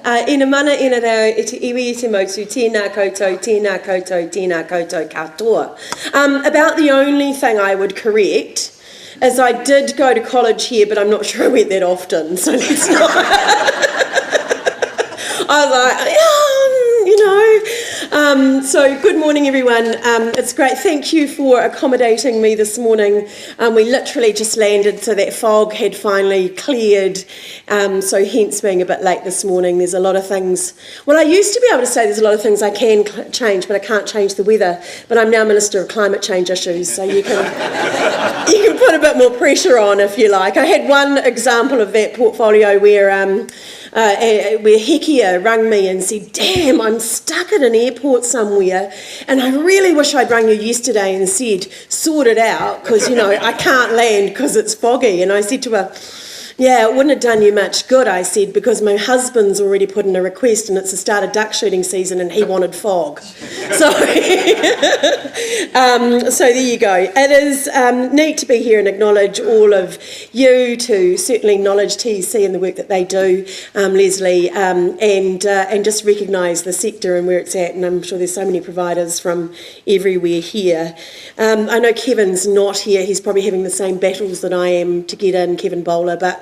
Ina mana ina reo e te iwi i te mautu, tēnā koutou, tēnā koutou, tēnā koutou katoa. About the only thing I would correct is I did go to college here, but I'm not sure I went that often, so let's not. I was like, so good morning, everyone. It's great. Thank you for accommodating me this morning. We literally just landed, so that fog had finally cleared, so hence being a bit late this morning. There's a lot of things. Well, I used to be able to say there's a lot of things I can change, but I can't change the weather. But I'm now Minister of Climate Change Issues, so you can put a bit more pressure on if you like. I had one example of that portfolio where Hekia rang me and said, "Damn, I'm stuck at an airport somewhere, and I really wish I'd rung you yesterday and said, sort it out, because, I can't land because it's foggy." And I said to her, "Yeah, it wouldn't have done you much good," I said, "because my husband's already put in a request and it's the start of duck shooting season and he wanted fog." So, so there you go. It is neat to be here and acknowledge all of you, to certainly acknowledge TEC and the work that they do, Leslie, and just recognise the sector and where it's at. And I'm sure there's so many providers from everywhere here. I know Kevin's not here. He's probably having the same battles that I am to get in, Kevin Bowler, but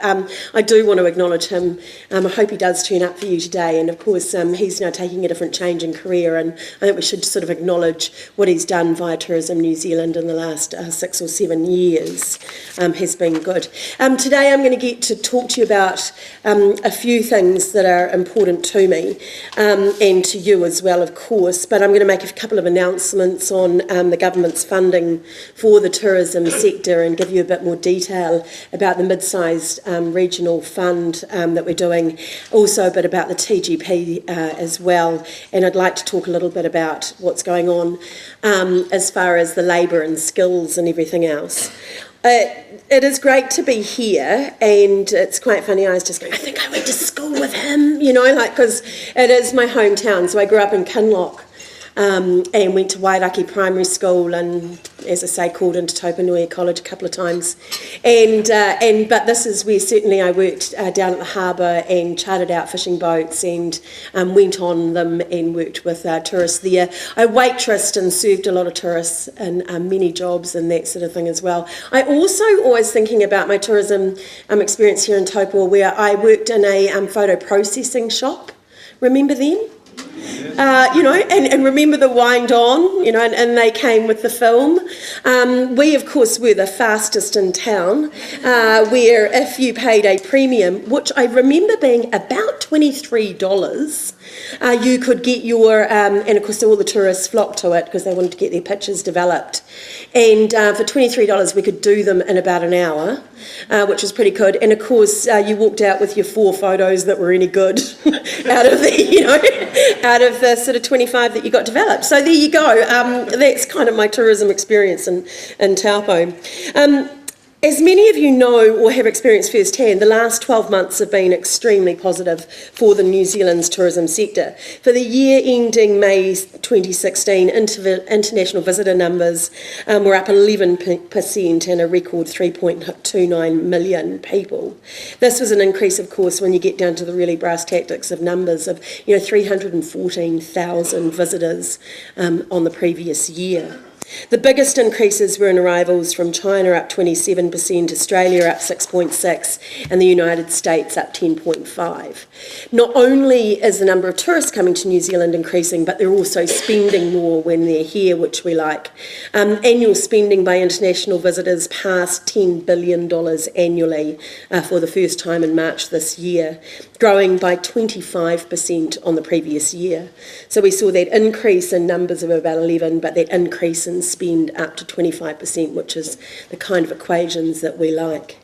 I do want to acknowledge him. I hope he does turn up for you today, and of course he's now taking a different change in career, and I think we should sort of acknowledge what he's done via Tourism New Zealand in the last 6 or 7 years. Has been good. Today I'm going to get to talk to you about a few things that are important to me, and to you as well, of course, but I'm going to make a couple of announcements on the government's funding for the tourism sector and give you a bit more detail about the mid-sized regional fund that we're doing, also a bit about the TGP as well, and I'd like to talk a little bit about what's going on as far as the labour and skills and everything else. It is great to be here, and it's quite funny, I was just going, I think I went to school with him, because it is my hometown. So I grew up in Kinloch, and went to Wairaki Primary School, and as I say, called into Taupanui College a couple of times, but this is where certainly I worked down at the harbour and chartered out fishing boats and went on them and worked with tourists there. I waitressed and served a lot of tourists in many jobs and that sort of thing as well. I also always thinking about my tourism experience here in Taupua, where I worked in a photo processing shop. Remember them? And remember the wind on, and they came with the film. We, of course, were the fastest in town, where if you paid a premium, which I remember being about $23, you could get your, and of course all the tourists flocked to it because they wanted to get their pictures developed. And for $23 we could do them in about an hour, which was pretty good. And of course you walked out with your 4 photos that were any good out of the, out of the sort of 25 that you got developed. So there you go. That's kind of my tourism experience in Taupo. As many of you know or have experienced firsthand, the last 12 months have been extremely positive for the New Zealand's tourism sector. For the year ending May 2016, international visitor numbers were up 11% and a record 3.29 million people. This was an increase, of course, when you get down to the really brass tactics of numbers of 314,000 visitors on the previous year. The biggest increases were in arrivals from China, up 27%, Australia up 6.6%, and the United States up 10.5%. Not only is the number of tourists coming to New Zealand increasing, but they're also spending more when they're here, which we like. Annual spending by international visitors passed $10 billion annually for the first time in March this year, growing by 25% on the previous year. So we saw that increase in numbers of about 11, but that increase in spend up to 25%, which is the kind of equations that we like.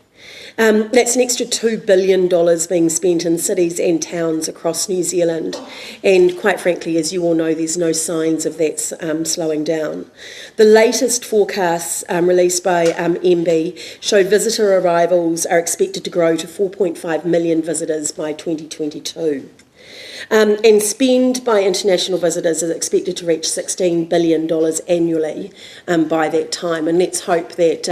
That's an extra $2 billion being spent in cities and towns across New Zealand, and quite frankly, as you all know, there's no signs of that slowing down. The latest forecasts released by MB showed visitor arrivals are expected to grow to 4.5 million visitors by 2022. And spend by international visitors is expected to reach $16 billion annually by that time. And let's hope that,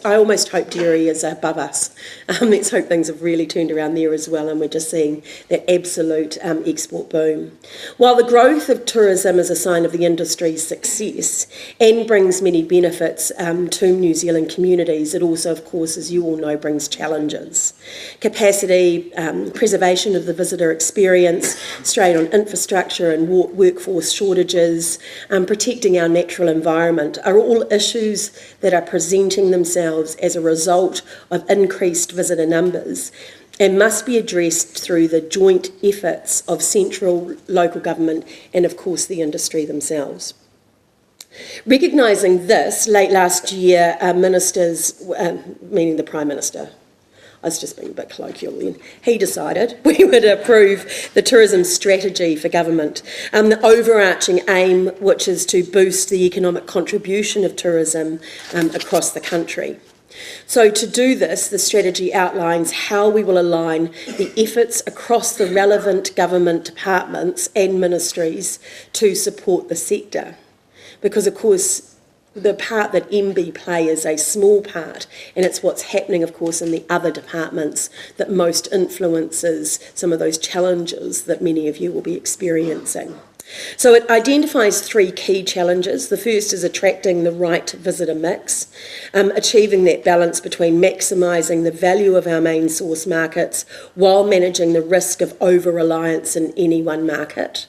I almost hope Dairy is above us. Let's hope things have really turned around there as well, and we're just seeing that absolute export boom. While the growth of tourism is a sign of the industry's success and brings many benefits to New Zealand communities, it also, of course, as you all know, brings challenges. Capacity, preservation of the visitor experience, strain on infrastructure and workforce shortages, protecting our natural environment are all issues that are presenting themselves as a result of increased visitor numbers and must be addressed through the joint efforts of central, local government and, of course, the industry themselves. Recognising this, late last year, ministers, meaning the Prime Minister, I was just being a bit colloquial then, he decided we would approve the tourism strategy for government, the overarching aim which is to boost the economic contribution of tourism across the country. So to do this, the strategy outlines how we will align the efforts across the relevant government departments and ministries to support the sector. Because, of course, the part that MB play is a small part, and it's what's happening, of course, in the other departments that most influences some of those challenges that many of you will be experiencing. So it identifies three key challenges. The first is attracting the right visitor mix, achieving that balance between maximising the value of our main source markets while managing the risk of over-reliance in any one market.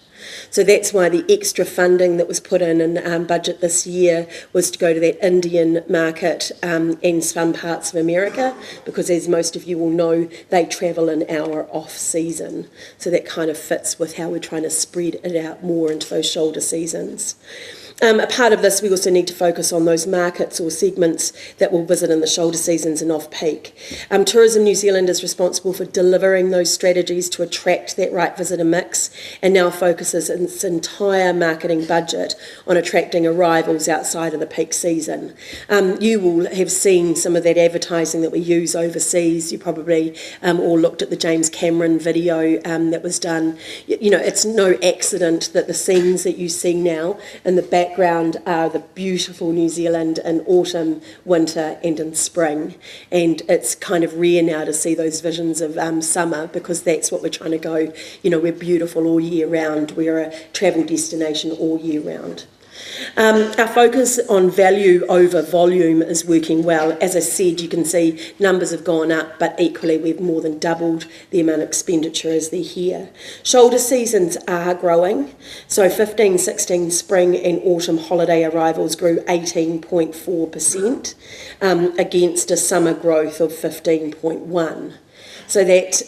So that's why the extra funding that was put in budget this year was to go to that Indian market and some parts of America, because as most of you will know, they travel in our off-season. So that kind of fits with how we're trying to spread it out more into those shoulder seasons. A part of this, we also need to focus on those markets or segments that will visit in the shoulder seasons and off-peak. Tourism New Zealand is responsible for delivering those strategies to attract that right visitor mix, and now focuses its entire marketing budget on attracting arrivals outside of the peak season. You will have seen some of that advertising that we use overseas. You probably all looked at the James Cameron video that was done. You know, it's no accident that the scenes that you see now in the background are the beautiful New Zealand in autumn, winter and in spring, and it's kind of rare now to see those visions of summer, because that's what we're trying to go, you know, we're beautiful all year round, we're a travel destination all year round. Our focus on value over volume is working well. As I said, you can see numbers have gone up, but equally we've more than doubled the amount of expenditure as they're here. Shoulder seasons are growing. So 15-16 spring and autumn holiday arrivals grew 18.4% against a summer growth of 15.1%. So that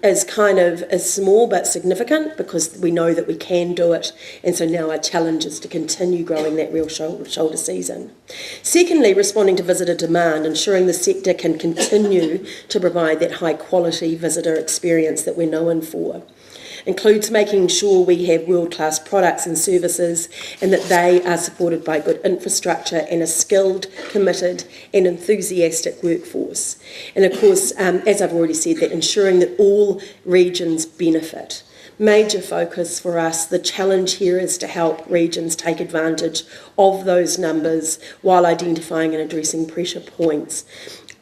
is small but significant, because we know that we can do it, and so now our challenge is to continue growing that real shoulder season. Secondly, responding to visitor demand, ensuring the sector can continue to provide that high quality visitor experience that we're known for. Includes making sure we have world-class products and services, and that they are supported by good infrastructure and a skilled, committed and enthusiastic workforce. And of course, as I've already said, that ensuring that all regions benefit. Major focus for us. The challenge here is to help regions take advantage of those numbers while identifying and addressing pressure points.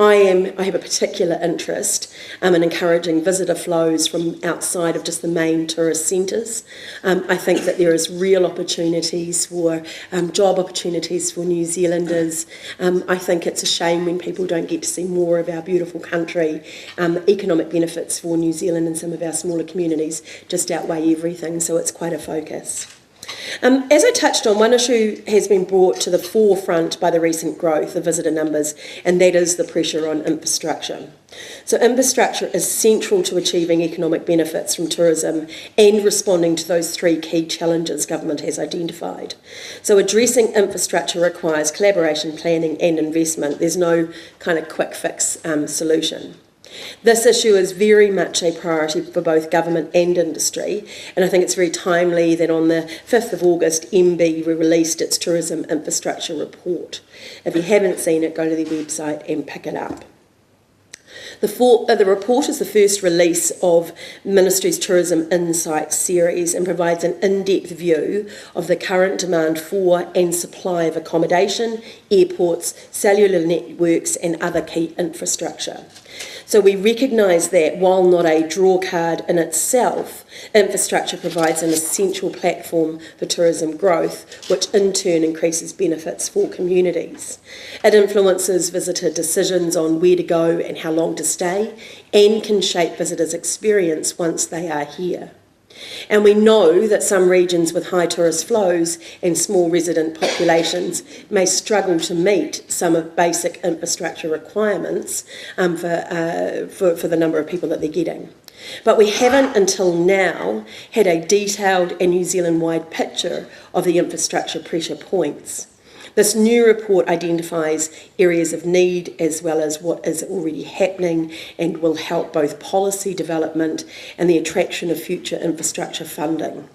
I have a particular interest in encouraging visitor flows from outside of just the main tourist centres. I think that there is real opportunities for job opportunities for New Zealanders. I think it's a shame when people don't get to see more of our beautiful country. Economic benefits for New Zealand and some of our smaller communities just outweigh everything, so it's quite a focus. As I touched on, one issue has been brought to the forefront by the recent growth of visitor numbers, and that is the pressure on infrastructure. So infrastructure is central to achieving economic benefits from tourism and responding to those three key challenges government has identified. So addressing infrastructure requires collaboration, planning and investment. There's no kind of quick fix solution. This issue is very much a priority for both government and industry, and I think it's very timely that on the 5th of August, MB released its Tourism Infrastructure Report. If you haven't seen it, go to their website and pick it up. The report is the first release of Ministry's Tourism Insights series and provides an in-depth view of the current demand for and supply of accommodation, airports, cellular networks and other key infrastructure. So we recognise that while not a drawcard in itself, infrastructure provides an essential platform for tourism growth, which in turn increases benefits for communities. It influences visitor decisions on where to go and how long to stay, and can shape visitors' experience once they are here. And we know that some regions with high tourist flows and small resident populations may struggle to meet some of basic infrastructure requirements for the number of people that they're getting. But we haven't until now had a detailed and New Zealand-wide picture of the infrastructure pressure points. This new report identifies areas of need as well as what is already happening and will help both policy development and the attraction of future infrastructure funding.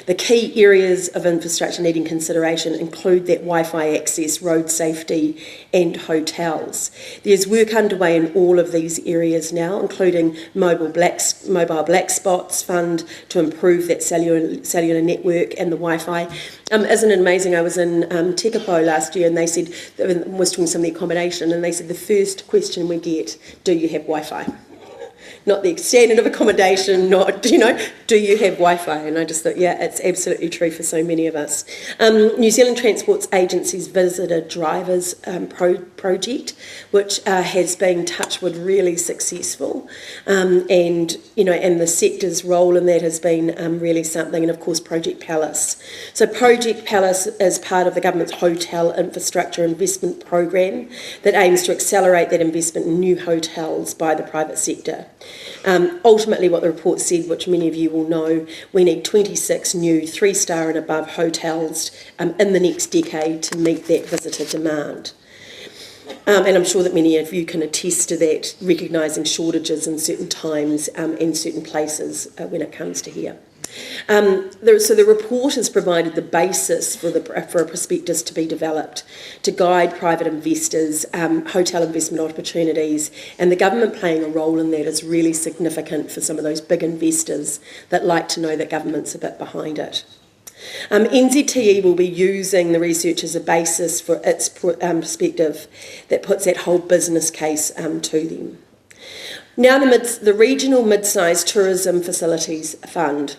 The key areas of infrastructure needing consideration include that Wi-Fi access, road safety and hotels. There's work underway in all of these areas now, including mobile black spots fund to improve that cellular network and the Wi-Fi. Isn't it amazing? I was in TEC last year and they said, was talking some of the accommodation, and they said the first question we get, do you have Wi-Fi? Not the standard of accommodation, not, do you have Wi-Fi? And I just thought, yeah, it's absolutely true for so many of us. New Zealand Transport Agency's Visitor Drivers project, which has been, touch wood, really successful. And the sector's role in that has been really something, and of course Project Palace. So Project Palace is part of the government's hotel infrastructure investment program that aims to accelerate that investment in new hotels by the private sector. Ultimately, what the report said, which many of you will know, we need 26 new 3-star and above hotels in the next decade to meet that visitor demand. And I'm sure that many of you can attest to that, recognising shortages in certain times and certain places when it comes to here. So the report has provided the basis for a prospectus to be developed to guide private investors, hotel investment opportunities, and the government playing a role in that is really significant for some of those big investors that like to know that government's a bit behind it. NZTE will be using the research as a basis for its perspective that puts that whole business case to them. Now the Regional Mid-Sized Tourism Facilities Fund,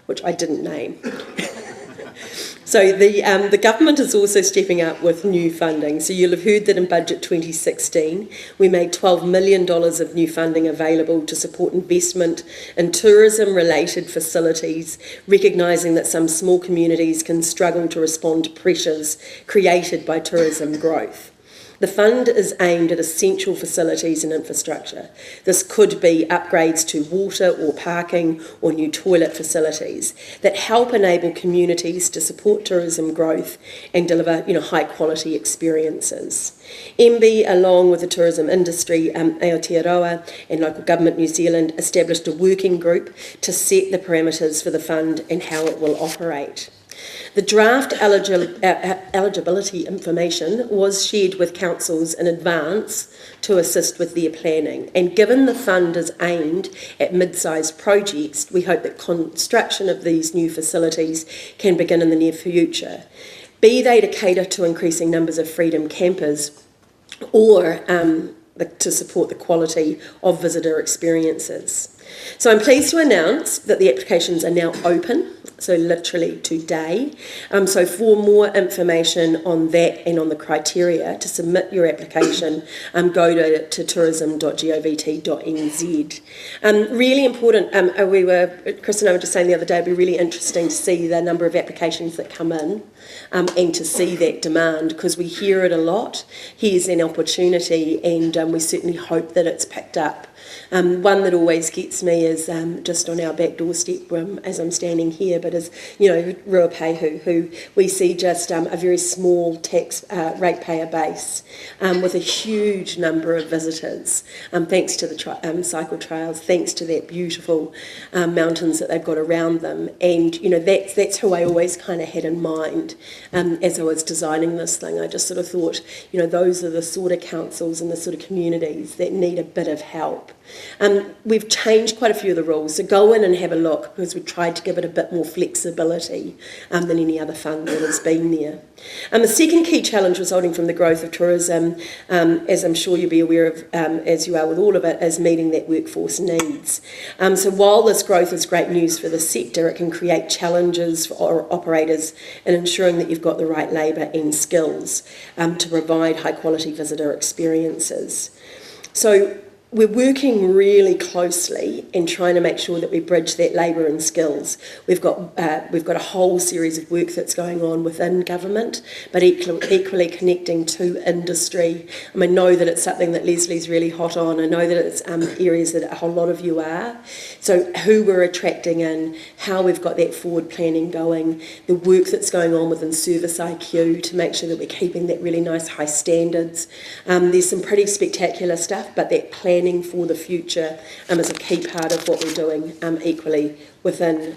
which I didn't name. So the government is also stepping up with new funding. So you'll have heard that in Budget 2016, we made $12 million of new funding available to support investment in tourism-related facilities, recognising that some small communities can struggle to respond to pressures created by tourism growth. The fund is aimed at essential facilities and infrastructure. This could be upgrades to water or parking or new toilet facilities that help enable communities to support tourism growth and deliver high quality experiences. MB, along with the tourism industry, Aotearoa and local government New Zealand, established a working group to set the parameters for the fund and how it will operate. The draft eligibility information was shared with councils in advance to assist with their planning, and given the fund is aimed at mid-sized projects, we hope that construction of these new facilities can begin in the near future, be they to cater to increasing numbers of freedom campers or to support the quality of visitor experiences. So I'm pleased to announce that the applications are now open, so literally today. So for more information on that and on the criteria to submit your application, go to tourism.govt.nz. Really important, Chris and I were just saying the other day, it'd be really interesting to see the number of applications that come in and to see that demand, because we hear it a lot. Here's an opportunity, and we certainly hope that it's picked up One that always gets me is just on our back doorstep as I'm standing here, but is, Ruapehu, who we see just a very small tax ratepayer base with a huge number of visitors, thanks to the cycle trails, thanks to that beautiful mountains that they've got around them. And, that's who I always kind of had in mind as I was designing this thing. I just sort of thought, those are the sort of councils and the sort of communities that need a bit of help. We've changed quite a few of the rules, so go in and have a look, because we've tried to give it a bit more flexibility than any other fund that has been there. The second key challenge resulting from the growth of tourism, as I'm sure you'll be aware of, as you are with all of it, is meeting that workforce needs. So while this growth is great news for the sector, it can create challenges for operators in ensuring that you've got the right labour and skills to provide high quality visitor experiences. So we're working really closely in trying to make sure that we bridge that labour and skills. We've got a whole series of work that's going on within government, but equally connecting to industry. I know that it's something that Leslie's really hot on. I know that it's areas that a whole lot of you are. So who we're attracting in, how we've got that forward planning going, the work that's going on within Service IQ to make sure that we're keeping that really nice high standards. There's some pretty spectacular stuff, but that planning for the future is a key part of what we're doing equally within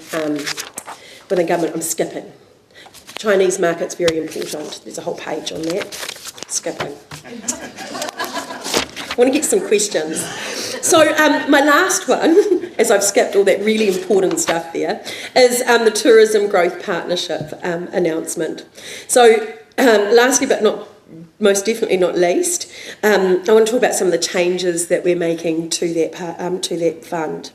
government. I'm skipping. Chinese market's very important. There's a whole page on that. Skipping. I want to get some questions. So my last one, as I've skipped all that really important stuff there, is the Tourism Growth Partnership announcement. So lastly but not most definitely not least, I want to talk about some of the changes that we're making to that fund.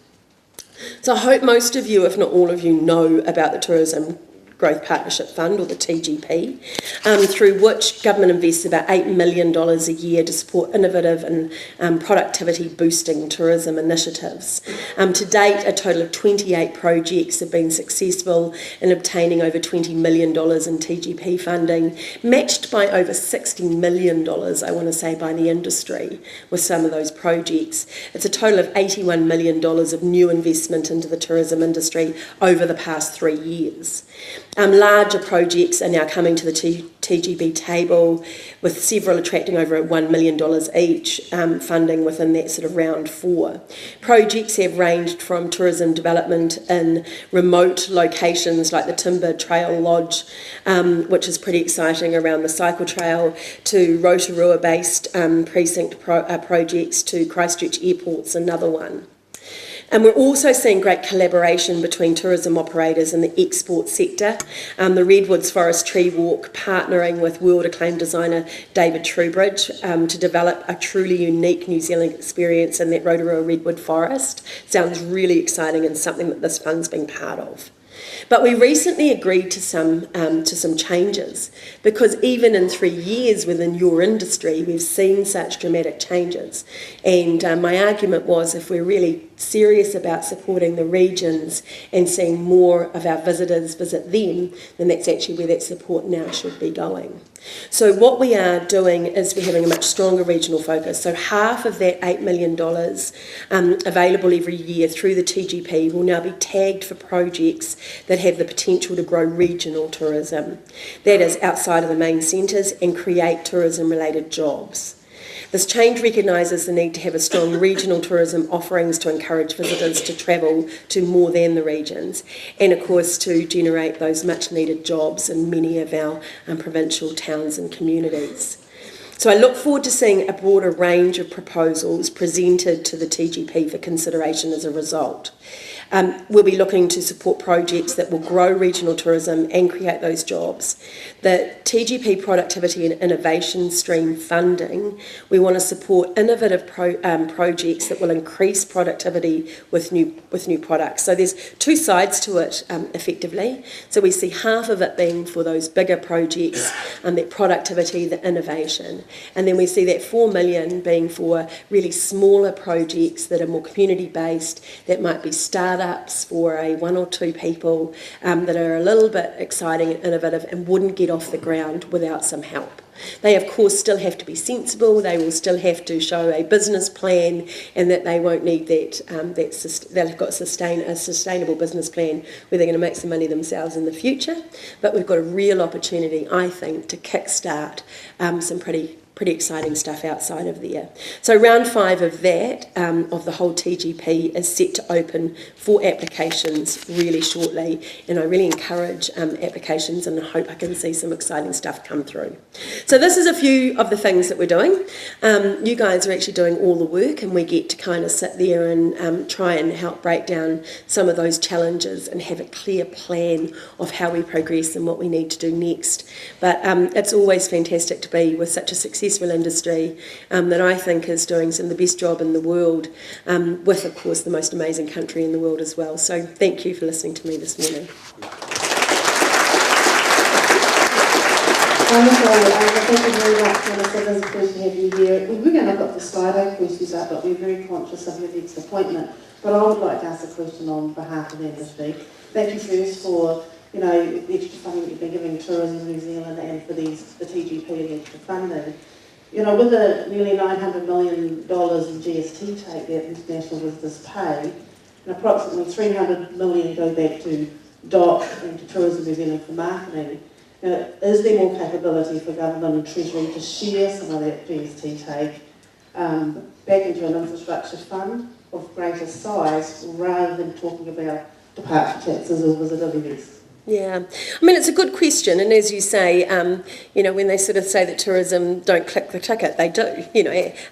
So I hope most of you, if not all of you, know about the Tourism Growth Partnership Fund, or the TGP, through which government invests about $8 million a year to support innovative and productivity boosting tourism initiatives. To date, a total of 28 projects have been successful in obtaining over $20 million in TGP funding, matched by over $60 million, I want to say, by the industry with some of those projects. It's a total of $81 million of new investment into the tourism industry over the past 3 years. Larger projects are now coming to the TGB table, with several attracting over $1 million each, funding within that sort of round 4. Projects have ranged from tourism development in remote locations like the Timber Trail Lodge, which is pretty exciting, around the cycle trail, to Rotorua-based precinct projects, to Christchurch Airport's another one. And we're also seeing great collaboration between tourism operators and the export sector. The Redwoods Forest Tree Walk partnering with world-acclaimed designer David Truebridge to develop a truly unique New Zealand experience in that Rotorua Redwood Forest. Sounds really exciting and something that this fund's been part of. But we recently agreed to some changes, because even in 3 years within your industry, we've seen such dramatic changes. And my argument was, if we're really serious about supporting the regions and seeing more of our visitors visit them, then that's actually where that support now should be going. So what we are doing is we're having a much stronger regional focus. So half of that $8 million available every year through the TGP will now be tagged for projects that have the potential to grow regional tourism. That is outside of the main centres and create tourism-related jobs. This change recognises the need to have a strong regional tourism offerings to encourage visitors to travel to more than the regions, and of course to generate those much needed jobs in many of our provincial towns and communities. So I look forward to seeing a broader range of proposals presented to the TGP for consideration as a result. We'll be looking to support projects that will grow regional tourism and create those jobs. The TGP Productivity and Innovation Stream funding, we want to support innovative projects that will increase productivity with new products. So there's two sides to it, effectively. So we see half of it being for those bigger projects, that productivity, the innovation. And then we see that $4 million being for really smaller projects that are more community-based, that might be startups, start-ups, for a one or two people that are a little bit exciting and innovative and wouldn't get off the ground without some help. They, of course, still have to be sensible. They will still have to show a business plan, and that they won't need they've got a sustainable business plan where they're going to make some money themselves in the future. But we've got a real opportunity, I think, to kickstart some pretty exciting stuff outside of there. So round 5 of that, of the whole TGP, is set to open for applications really shortly, and I really encourage applications, and I hope I can see some exciting stuff come through. So this is a few of the things that we're doing. You guys are actually doing all the work, and we get to kind of sit there and try and help break down some of those challenges and have a clear plan of how we progress and what we need to do next. But it's always fantastic to be with such a successful industry that I think is doing some of the best job in the world, with, of course, the most amazing country in the world as well. So thank you for listening to me this morning. Wonderful. Thank you very much, Melissa. It is a pleasure to have you here. We were going to put the Slido questions up, but we're very conscious of your next appointment. But I would like to ask a question on behalf of the industry. Thank you first for the extra funding that you've been giving Tourism New Zealand and for the TGP and the extra funding. With the nearly $900 million in GST take that international visitors pay, and approximately $300 million go back to DOC and to Tourism New Zealand for marketing, is there more capability for government and Treasury to share some of that GST take back into an infrastructure fund of greater size, rather than talking about departure taxes or visitor levies? Yeah, I mean, it's a good question, and as you say, when they sort of say that tourism don't clip the ticket, they do,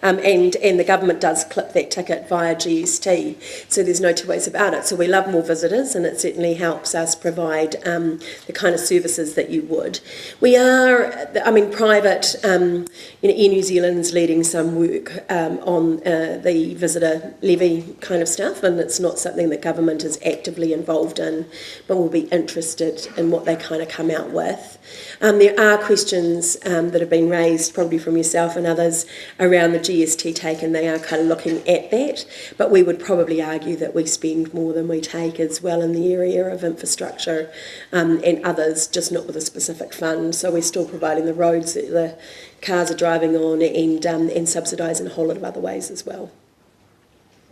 and the government does clip that ticket via GST, so there's no two ways about it. So we love more visitors, and it certainly helps us provide the kind of services that you would. We are, private, Air New Zealand's leading some work on the visitor levy kind of stuff, and it's not something that government is actively involved in, but will be interested in what they kind of come out with. There are questions that have been raised, probably from yourself and others, around the GST take, and they are kind of looking at that, but we would probably argue that we spend more than we take as well in the area of infrastructure and others, just not with a specific fund. So we're still providing the roads that the cars are driving on, and subsidising a whole lot of other ways as well.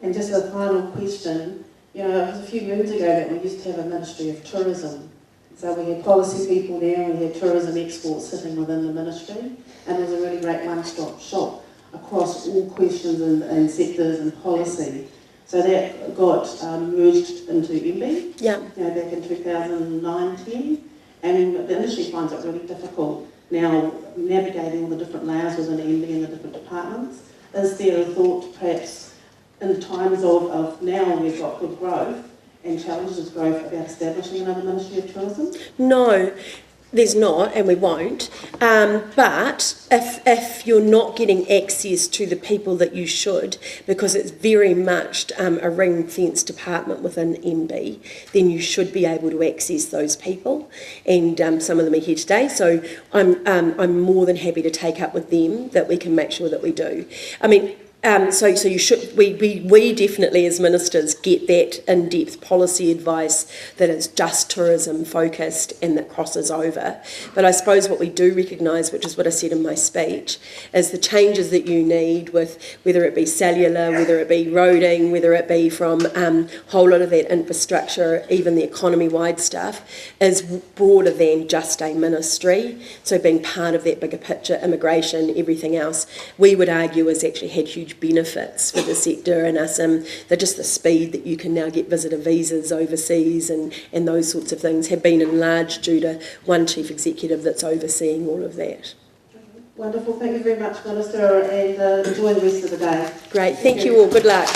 And just a final question, it was a few moons ago that we used to have a Ministry of Tourism. So we had policy people there, we had tourism exports sitting within the ministry, and it was a really great one-stop shop across all questions and sectors and policy. So that got merged into MB, back in 2009-10, and the industry finds it really difficult now navigating all the different layers within MB and the different departments. Is there a thought, perhaps, in times of now we've got good growth and challenges of growth, about establishing another Ministry of Tourism? No, there's not, and we won't. But if you're not getting access to the people that you should, because it's very much a ring-fenced department within MB, then you should be able to access those people. And some of them are here today, so I'm more than happy to take up with them that we can make sure that we do. So you should. We definitely, as ministers, get that in-depth policy advice that is just tourism focused and that crosses over. But I suppose what we do recognise, which is what I said in my speech, is the changes that you need with whether it be cellular, whether it be roading, whether it be from a whole lot of that infrastructure, even the economy-wide stuff, is broader than just a ministry. So being part of that bigger picture, immigration, everything else, we would argue has actually had huge benefits for the sector and us, just the speed that you can now get visitor visas overseas and those sorts of things have been enlarged due to one chief executive that's overseeing all of that. Wonderful, thank you very much, Minister, and enjoy the rest of the day. Great, thank you all, good luck.